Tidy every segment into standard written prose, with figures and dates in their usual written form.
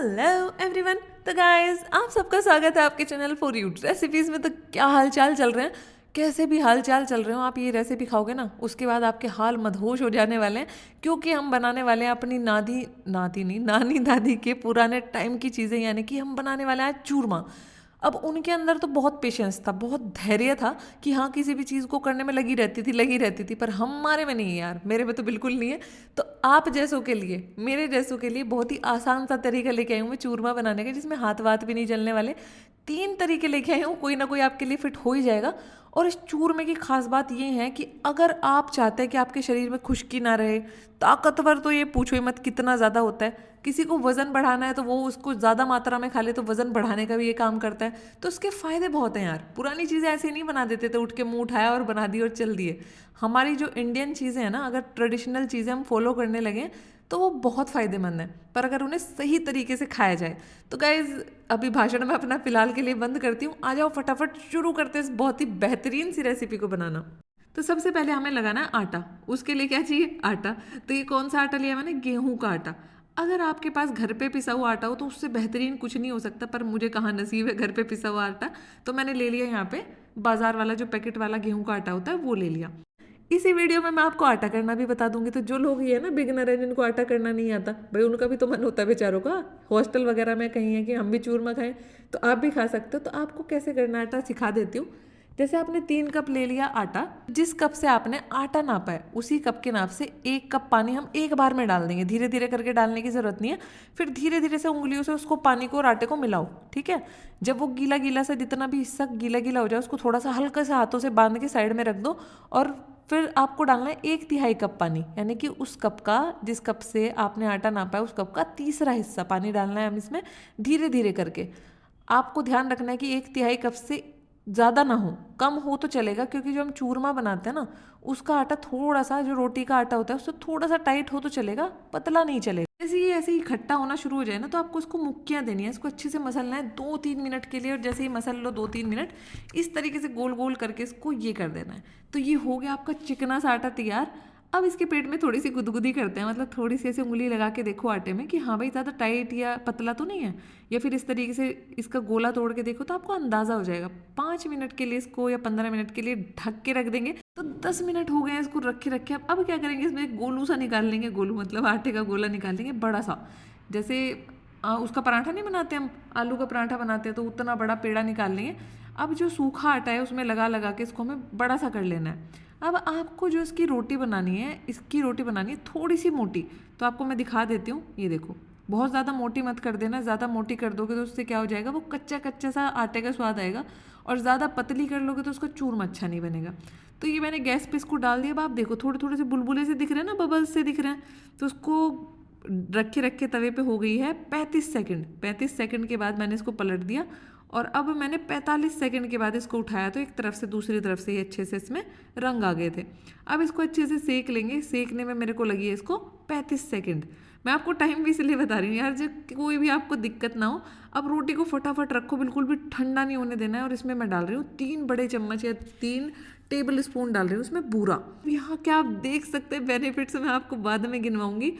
Hello everyone. तो guys आप सबका स्वागत है आपके चैनल फॉर यू रेसिपीज़ में। तो क्या हाल चाल चल रहे हैं, कैसे भी हाल चाल चल रहे हो, आप ये रेसिपी खाओगे ना उसके बाद आपके हाल मदहोश हो जाने वाले हैं, क्योंकि हम बनाने वाले हैं अपनी नानी दादी के पुराने टाइम की चीज़ें, यानी कि हम बनाने वाले हैं चूरमा। अब उनके अंदर तो बहुत पेशेंस था, बहुत धैर्य था कि हाँ किसी भी चीज़ को करने में लगी रहती थी, पर हमारे में नहीं है यार, मेरे में तो बिल्कुल नहीं है। तो आप जैसों के लिए, मेरे जैसों के लिए बहुत ही आसान सा तरीका लेके आई हूँ मैं चूरमा बनाने का, जिसमें हाथ वाथ भी नहीं जलने वाले। 3 तरीके लेके आई हूँ, कोई ना कोई आपके लिए फिट हो ही जाएगा। और इस चूरमे की खास बात ये है कि अगर आप चाहते हैं कि आपके शरीर में खुश्की ना रहे, ताकतवर तो ये पूछो ही मत कितना ज़्यादा होता है। किसी को वज़न बढ़ाना है तो वो उसको ज़्यादा मात्रा में खा ले तो वज़न बढ़ाने का भी ये काम करता है। तो उसके फ़ायदे बहुत हैं यार। पुरानी चीज़ें ऐसे नहीं बना देते थे, उठ के मुँह उठाया और बना दी और चल दिए। हमारी जो इंडियन चीज़ें हैं ना, अगर ट्रेडिशनल चीज़ें हम फॉलो करने लगें तो वो बहुत फ़ायदेमंद है, पर अगर उन्हें सही तरीके से खाया जाए। तो गाइज़ अभी भाषण में अपना फ़िलहाल के लिए बंद करती हूँ, आ जाओ फटाफट शुरू करते हैं इस बहुत ही बेहतरीन सी रेसिपी को बनाना। तो सबसे पहले हमें लगाना है आटा। उसके लिए क्या चाहिए? आटा। तो ये कौन सा आटा लिया मैंने? गेहूं का आटा। अगर आपके पास घर पे पिसा हुआ आटा हो तो उससे बेहतरीन कुछ नहीं हो सकता, पर मुझे कहाँ नसीब है घर पे पिसा हुआ आटा, तो मैंने ले लिया यहाँ पे बाजार वाला जो पैकेट वाला गेहूं का आटा होता है वो ले लिया। इसी वीडियो में मैं आपको आटा करना भी बता दूंगी। तो जो लोग ये है ना बिगिनर है, जिनको आटा करना नहीं आता, भाई उनका भी तो मन होता है बेचारों का, हॉस्टल वगैरह में कहीं है कि हम भी चूरमा खाएं, तो आप भी खा सकते हो। तो आपको कैसे करना आटा सिखा देती हूँ। जैसे आपने 3 कप ले लिया आटा, जिस कप से आपने आटा नापा है उसी कप के नाप से 1 कप पानी हम एक बार में डाल देंगे। धीरे धीरे करके डालने की ज़रूरत नहीं है, फिर धीरे धीरे से उंगलियों से उसको पानी को और आटे को मिलाओ, ठीक है। जब वो गीला गीला सा, जितना भी हिस्सा गीला गीला हो जाए, उसको थोड़ा सा हल्का सा हाथों से बांध के साइड में रख दो। और फिर आपको डालना है 1/3 कप पानी, यानी कि उस कप का, जिस कप से आपने आटा नापा है उस कप का तीसरा हिस्सा पानी डालना है हम इसमें, धीरे धीरे करके। आपको ध्यान रखना है कि 1/3 कप से ज़्यादा ना हो, कम हो तो चलेगा, क्योंकि जो हम चूरमा बनाते हैं ना उसका आटा थोड़ा सा, जो रोटी का आटा होता है उससे थोड़ा सा टाइट हो तो चलेगा, पतला नहीं चलेगा। जैसे ये ऐसे ही खट्टा होना शुरू हो जाए ना, तो आपको उसको मुक्कियाँ देनी है, इसको अच्छे से मसलना है 2-3 मिनट के लिए। और जैसे ही मसल लो 2-3 मिनट, इस तरीके से गोल गोल करके इसको ये कर देना है। तो ये हो गया आपका चिकना सा आटा तैयार। अब इसके पेट में थोड़ी सी गुदगुदी करते हैं, मतलब थोड़ी सी ऐसे उंगली लगा के देखो आटे में कि हाँ भाई ज़्यादा टाइट या पतला तो नहीं है, या फिर इस तरीके से इसका गोला तोड़ के देखो तो आपको अंदाज़ा हो जाएगा। 5 मिनट के लिए इसको या 15 मिनट के लिए ढक के रख देंगे। तो 10 मिनट हो गए हैं इसको रखे रखे। अब क्या करेंगे, इसमें एक गोलू सा निकाल लेंगे, गोलू मतलब आटे का गोला निकाल लेंगे बड़ा सा। जैसे उसका पराठा नहीं बनाते हम, आलू का पराठा बनाते हैं, तो उतना बड़ा पेड़ा निकाल लेंगे। अब जो सूखा आटा है उसमें लगा लगा के इसको हमें बड़ा सा कर लेना है। अब आपको जो इसकी रोटी बनानी है, इसकी रोटी बनानी है थोड़ी सी मोटी, तो आपको मैं दिखा देती हूँ। ये देखो, बहुत ज़्यादा मोटी मत कर देना, ज़्यादा मोटी कर दोगे तो उससे क्या हो जाएगा, वो कच्चा कच्चा सा आटे का स्वाद आएगा, और ज़्यादा पतली कर लोगे तो उसका चूरमा अच्छा नहीं बनेगा। तो ये मैंने गैस पे इसको डाल दिया। अब आप देखो थोड़े थोड़े से बुलबुले से दिख रहे हैं ना, बबल्स से दिख रहे हैं, तो उसको रखे रखे तवे पे हो गई है 35 सेकंड। 35 सेकंड के बाद मैंने इसको पलट दिया, और अब मैंने 45 सेकंड के बाद इसको उठाया, तो एक तरफ से दूसरी तरफ से ये अच्छे से इसमें रंग आ गए थे। अब इसको अच्छे से सेक लेंगे। सेकने में मेरे को लगी है इसको 35 सेकंड। मैं आपको टाइम भी इसलिए बता रही हूँ यार, जब कोई भी आपको दिक्कत ना हो। अब रोटी को फटाफट रखो, बिल्कुल भी ठंडा नहीं होने देना है। और इसमें मैं डाल रही हूँ 3 बड़े चम्मच या 3 टेबल स्पून डाल रही हूँ उसमें बूरा। यहाँ क्या आप देख सकते हैं बेनिफिट्स, मैं आपको बाद में गिनवाऊंगी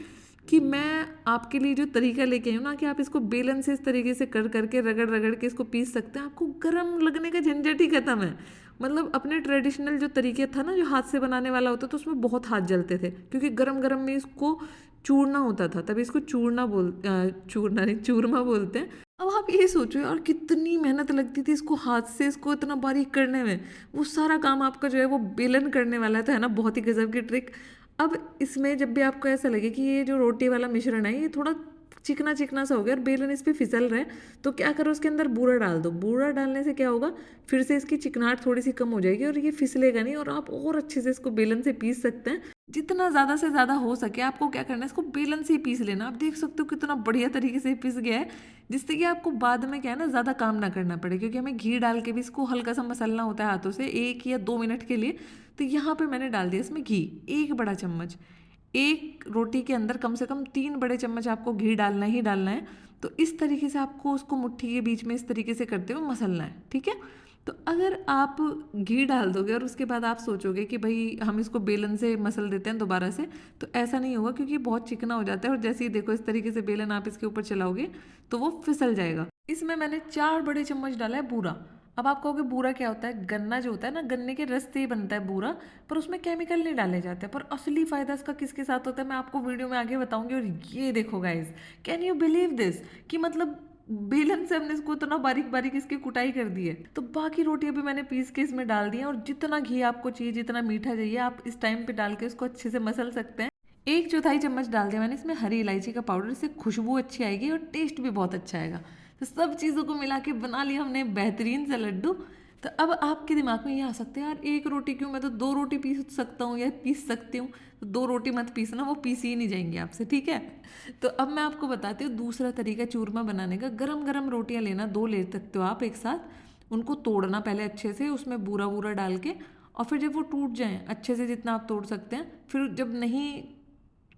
कि मैं आपके लिए जो तरीका लेके आई हूँ ना, कि आप इसको बेलन से इस तरीके से कर करके रगड़ रगड़ के इसको पीस सकते हैं। आपको गर्म लगने का झंझट ही खत्म है। मतलब अपने ट्रेडिशनल जो तरीके था ना, जो हाथ से बनाने वाला होता, तो उसमें बहुत हाथ जलते थे, क्योंकि गरम गरम में इसको चूरना होता था, तभी इसको चूरमा बोलते हैं। अब आप ये सोचो यार, कितनी मेहनत लगती थी इसको हाथ से इसको इतना बारीक करने में। वो सारा काम आपका जो है वो बेलन करने वाला था, है ना, बहुत ही गजब की ट्रिक। अब इसमें जब भी आपको ऐसा लगे कि ये जो रोटी वाला मिश्रण है ये थोड़ा चिकना चिकना सा हो गया और बेलन इस पर फिसल रहा है, तो क्या करो, उसके अंदर बूरा डाल दो। बूरा डालने से क्या होगा, फिर से इसकी चिकनाहट थोड़ी सी कम हो जाएगी और ये फिसलेगा नहीं, और आप और अच्छे से इसको बेलन से पीस सकते हैं। जितना ज़्यादा से ज़्यादा हो सके आपको क्या करना है, इसको बेलन से ही पीस लेना। आप देख सकते हो कितना बढ़िया तरीके से पिस गया है, जिससे कि आपको बाद में क्या है ना, ज़्यादा काम ना करना पड़े, क्योंकि हमें घी डाल के भी इसको हल्का सा मसलना होता है हाथों से 1 या 2 मिनट के लिए। तो यहाँ पे मैंने डाल दिया इसमें घी 1 बड़ा चम्मच। एक रोटी के अंदर कम से कम 3 बड़े चम्मच आपको घी डालना ही डालना है। तो इस तरीके से आपको उसको मुट्ठी के बीच में इस तरीके से करते हुए मसलना है, ठीक है। तो अगर आप घी डाल दोगे और उसके बाद आप सोचोगे कि भाई हम इसको बेलन से मसल देते हैं दोबारा से, तो ऐसा नहीं होगा, क्योंकि बहुत चिकना हो जाता है और जैसे ही देखो इस तरीके से बेलन आप इसके ऊपर चलाओगे तो वो फिसल जाएगा। इसमें मैंने 4 बड़े चम्मच डाला है बूरा। अब आप कहोगे बूरा क्या होता है? गन्ना जो होता है ना, गन्ने के रस से ही बनता है बूरा, पर उसमें केमिकल नहीं डाले जाते। पर असली फायदा इसका किसके साथ होता है मैं आपको वीडियो में आगे बताऊंगी। और ये देखो guys, can you believe this कि मतलब बेलन से हमने इसको इतना बारीक बारीक इसकी कुटाई कर दी है। तो बाकी रोटी अभी मैंने पीस के इसमें डाल दी है, और जितना घी आपको चाहिए, जितना मीठा चाहिए, आप इस टाइम पे डाल के इसको अच्छे से मसल सकते हैं। 1/4 चम्मच डाल दिया मैंने इसमें हरी इलायची का पाउडर, इससे खुशबू अच्छी आएगी और टेस्ट भी बहुत अच्छा आएगा। तो सब चीज़ों को मिला के बना लिया हमने बेहतरीन सा लड्डू। तो अब आपके दिमाग में ये आ सकते हैं, यार एक रोटी क्यों, मैं तो 2 रोटी पीस सकता हूँ या पीस सकती हूँ। तो 2 रोटी मत पीसना, वो पीसी ही नहीं जाएंगी आपसे, ठीक है। तो अब मैं आपको बताती हूँ दूसरा तरीका चूरमा बनाने का। गरम गरम रोटियाँ लेना, 2 ले सकते हो आप एक साथ। उनको तोड़ना पहले अच्छे से, उसमें बूरा बूरा डाल के, और फिर जब वो टूट जाएं अच्छे से, जितना आप तोड़ सकते हैं, फिर जब नहीं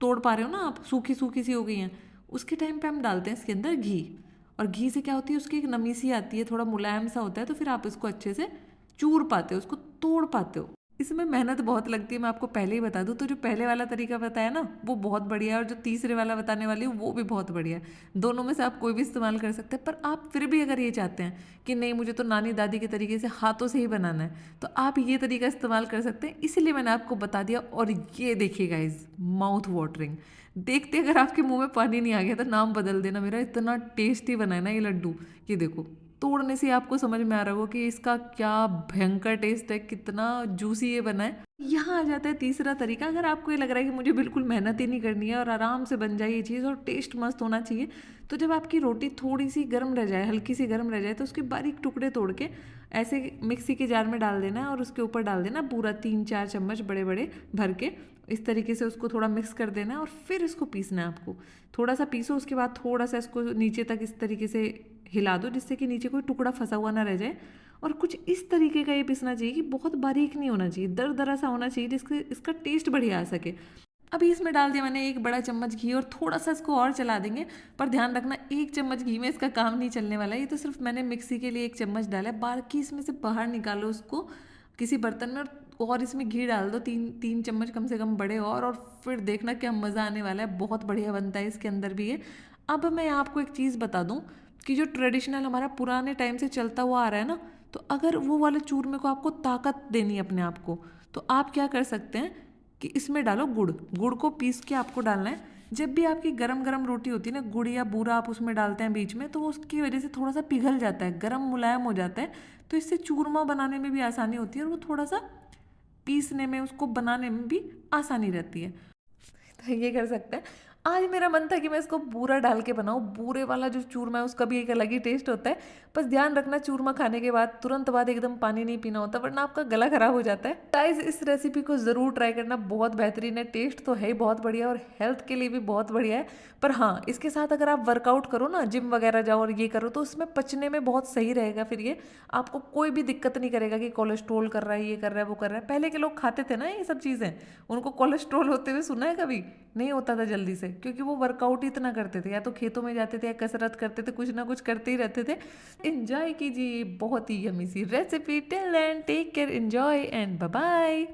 तोड़ पा रहे हो ना आप, सूखी सूखी सी हो गई हैं, उसके टाइम पे हम डालते हैं इसके अंदर घी। और घी से क्या होती है, उसकी एक नमी सी आती है, थोड़ा मुलायम सा होता है, तो फिर आप इसको अच्छे से चूर पाते हो, उसको तोड़ पाते हो। इसमें मेहनत बहुत लगती है, मैं आपको पहले ही बता दूं। तो जो पहले वाला तरीका बताया ना वो बहुत बढ़िया है, और जो तीसरे वाला बताने वाली हूँ वो भी बहुत बढ़िया है। दोनों में से आप कोई भी इस्तेमाल कर सकते हैं। पर आप फिर भी अगर ये चाहते हैं कि नहीं मुझे तो नानी दादी के तरीके से हाथों से ही बनाना है, तो आप ये तरीका इस्तेमाल कर सकते हैं। इसीलिए मैंने आपको बता दिया। और ये देखिए गाइज, माउथ वाटरिंग देखते अगर आपके मुंह में पानी नहीं आ गया तो नाम बदल देना मेरा। इतना टेस्टी बना है ना ये लड्डू। ये देखो, तोड़ने से आपको समझ में आ रहा होगा कि इसका क्या भयंकर टेस्ट है, कितना जूसी ये बना है। यहाँ आ जाता है तीसरा तरीका। अगर आपको ये लग रहा है कि मुझे बिल्कुल मेहनत ही नहीं करनी है और आराम से बन जाए ये चीज़ और टेस्ट मस्त होना चाहिए, तो जब आपकी रोटी थोड़ी सी गर्म रह जाए, हल्की सी गर्म रह जाए, तो उसके बारीक टुकड़े तोड़ के ऐसे मिक्सी के जार में डाल देना है, और उसके ऊपर डाल देना पूरा 3-4 चम्मच बड़े बड़े भर के। इस तरीके से उसको थोड़ा मिक्स कर देना है, और फिर इसको पीसना है आपको। थोड़ा सा पीसो, उसके बाद थोड़ा सा इसको नीचे तक इस तरीके से हिला दो, जिससे कि नीचे कोई टुकड़ा फंसा हुआ ना रह जाए। और कुछ इस तरीके का ये पीसना चाहिए कि बहुत बारीक नहीं होना चाहिए, दर दरा सा होना चाहिए, जिससे इसका टेस्ट बढ़िया आ सके। अभी इसमें डाल दिया मैंने 1 बड़ा चम्मच घी, और थोड़ा सा इसको और चला देंगे। पर ध्यान रखना, 1 चम्मच घी में इसका काम नहीं चलने वाला है। ये तो सिर्फ मैंने मिक्सी के लिए 1 चम्मच डाला है, बाकी इसमें से बाहर निकालो उसको किसी बर्तन में, और इसमें घी डाल दो 3 चम्मच कम से कम बड़े। और फिर देखना क्या मज़ा आने वाला है, बहुत बढ़िया बनता है इसके अंदर भी ये। अब मैं आपको एक चीज़ बता दूं कि जो ट्रेडिशनल हमारा पुराने टाइम से चलता हुआ आ रहा है ना, तो अगर वो वाले चूरमे को आपको ताकत देनी है अपने आप को, तो आप क्या कर सकते हैं कि इसमें डालो गुड़। गुड़ को पीस के आपको डालना है। जब भी आपकी गरम गरम रोटी होती है ना, गुड़ या बूरा आप उसमें डालते हैं बीच में, तो वो उसकी वजह से थोड़ा सा पिघल जाता है, गरम मुलायम हो जाता है। तो इससे चूरमा बनाने में भी आसानी होती है, और वो थोड़ा सा पीसने में, उसको बनाने में भी आसानी रहती है। तो ये कर सकते हैं। आज मेरा मन था कि मैं इसको बूरा डाल के बनाऊं। बूरे वाला जो चूरमा है उसका भी एक अलग ही टेस्ट होता है। बस ध्यान रखना, चूरमा खाने के बाद तुरंत बाद एकदम पानी नहीं पीना होता, वरना आपका गला खराब हो जाता है। गाइस, इस रेसिपी को ज़रूर ट्राई करना, बहुत बेहतरीन है। टेस्ट तो है ही बहुत बढ़िया, और हेल्थ के लिए भी बहुत बढ़िया है। पर हाँ, इसके साथ अगर आप वर्कआउट करो ना, जिम वगैरह जाओ और ये करो, तो उसमें पचने में बहुत सही रहेगा। फिर ये आपको कोई भी दिक्कत नहीं करेगा कि कोलेस्ट्रोल कर रहा है, ये कर रहा है, वो कर रहा है। पहले के लोग खाते थे ना ये सब चीज़ें, उनको कोलेस्ट्रोल होते हुए सुना है कभी? नहीं होता था जल्दी से, क्योंकि वो वर्कआउट ही इतना करते थे, या तो खेतों में जाते थे या कसरत करते थे, कुछ ना कुछ करते ही रहते थे। एंजॉय कीजिए बहुत ही यमी सी recipe. Till then take care, enjoy and bye bye.